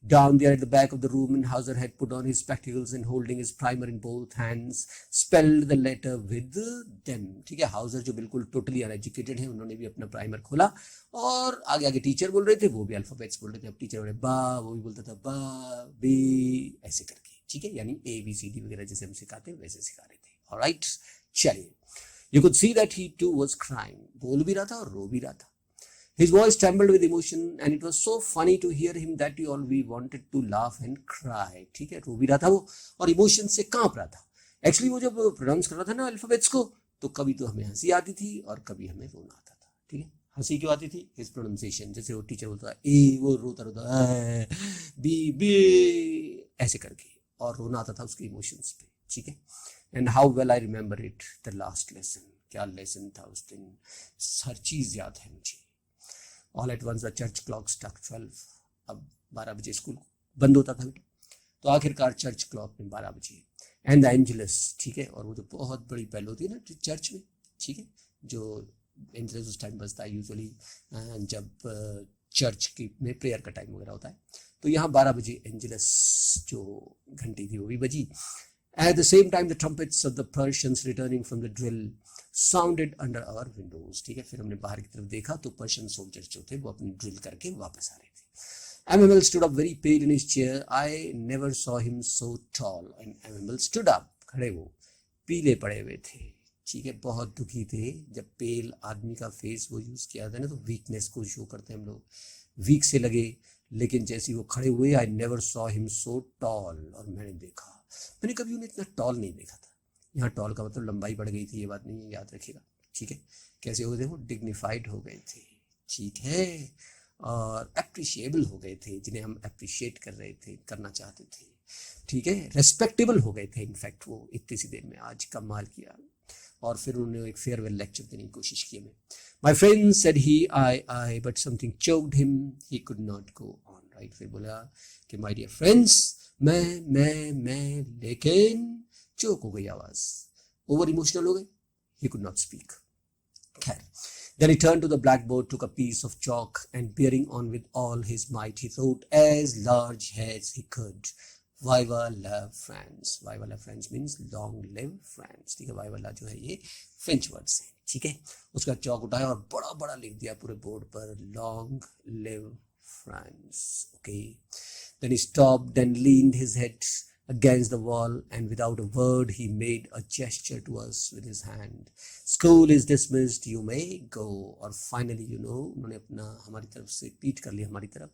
Down there at the back of the room, and Hauser had put on his spectacles and holding his primer in both hands, spelled the letter with them, ठीक है। हाउसर जो बिल्कुल totally uneducated है, उन्होंने भी अपना primer खोला और आगे आगे टीचर बोल रहे थे, वो भी अल्फाबेट्स बोल रहे थे। अब टीचर बोले बा, वो भी बोलता था बा बी, ऐसे करके, ठीक है, यानी ABCD वगैरह जैसे हम सिखाते हैं वैसे सिखा रहे थे, ऑलराइट। चलिए You could see that he too was crying. बोल भी रहा था और रो भी रहा था. His voice trembled with emotion and it was so funny to hear him that we wanted to laugh and cry. ठीक है, रो भी रहा था वो और इमोशन से कांप रहा था. एक्चुअली वो जब प्रोनाउंस कर रहा था ना अल्फाबेट्स को, तो कभी तो हमें हंसी आती थी और कभी हमें रोना आता था. ठीक है, हंसी क्यों आती थी? His pronunciation. जैसे वो टीचर बोलता है ए, वो रोता रोता बी बी ऐसे करके, और रोना आता था उसके इमोशंस पे. ठीक है. And how well I remember it, the last lesson. क्या लेसन था उस दिन, हर चीज याद है मुझे. All at once the church clock struck 12. अब 12 बजे स्कूल बंद होता था बेटा, तो आखिरकार चर्च क्लॉक ने 12 बजे. And the Angeles. ठीक है, और वो जो बहुत बड़ी बेल होती है ना चर्च में, ठीक है, जो एंजलस उस टाइम बजता है यूजुअली जब चर्च की में प्रेयर का टाइम वगैरह होता है. तो यहाँ 12 बजे एंजलस जो घंटी थी वो भी बजी. At the same time, the trumpets of the Persians returning from the drill sounded under our windows. ठीक है, फिर हमने बाहर की तरफ देखा तो पर्शियन सोल्जर्स जो थे वो अपनी ड्रिल करके वापस आ रहे थे. MML stood up very pale in his chair. I never saw him so tall. And MML stood up. खड़े वो पीले पड़े हुए थे. ठीक है, बहुत दुखी थे. जब पेल आदमी का फेस वो यूज किया था ना, तो वीकनेस को शो करते हैं हम लोग, वीक से लगे. लेकिन जैसे वो खड़े हुए, I never saw him so tall. और मैंने कभी उन्हें इतना टॉल नहीं देखा था. यहाँ टॉल का मतलब लंबाई बढ़ गई थी, ये बात नहीं है, याद रखिएगा. ठीक है, कैसे हो गए थे वो, डिग्निफाइड हो गए थे. ठीक है, और अप्रिशिएबल हो गए थे, जिन्हें हम अप्रिशिएट कर रहे थे, करना चाहते थे. ठीक है, रेस्पेक्टेबल हो गए थे. इनफैक्ट वो इतनी सी देर में आज कमाल किया. और फिर उन्होंने एक फेयरवेल लेक्चर देने की कोशिश की. My friend said he I but something choked him, he could not go on. Right, फिर बोला कि माय डियर फ्रेंड्स, मैं, लेकिन चोक हो गई आवाज, ओवर इमोशनल हो गए. He could not speak. खैर, then he turned to the blackboard, took a piece of chalk and bearing on with all his might, he wrote as large as he could, Viva la France. Viva la France means long live France. ठीक है, Viva la जो है ये French words है. ठीक है, उसका चौक उठाया और बड़ा बड़ा लिख दिया पूरे बोर्ड पर, long live France. Okay. Then he stopped and leaned his head against the wall, and without a word he made a gesture to us with his hand. School is dismissed, you may go. और finally उन्होंने अपना हमारी तरफ से पीठ कर लिया, हमारी तरफ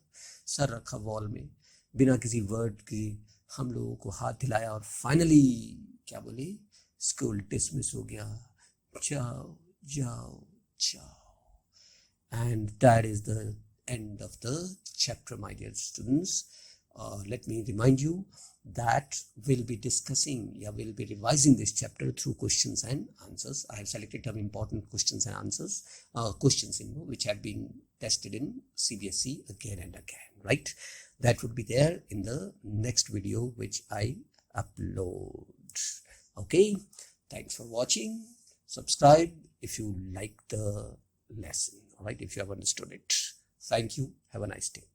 सर रखा वॉल में, बिना किसी वर्ड की हम लोगों को हाथ दिलाया, और फाइनली क्या बोले, स्कूल डिसमिस हो गया, जाओ जाओ जाओ. And that is the end of the chapter, my dear students. Let me remind you that we'll be discussing, we'll be revising this chapter through questions and answers. I have selected some important questions and answers, questions which have been tested in CBSE again and again, right? That would be there in the next video which I upload. Okay, thanks for watching. Subscribe if you like the lesson, all right, if you have understood it. Thank you. Have a nice day.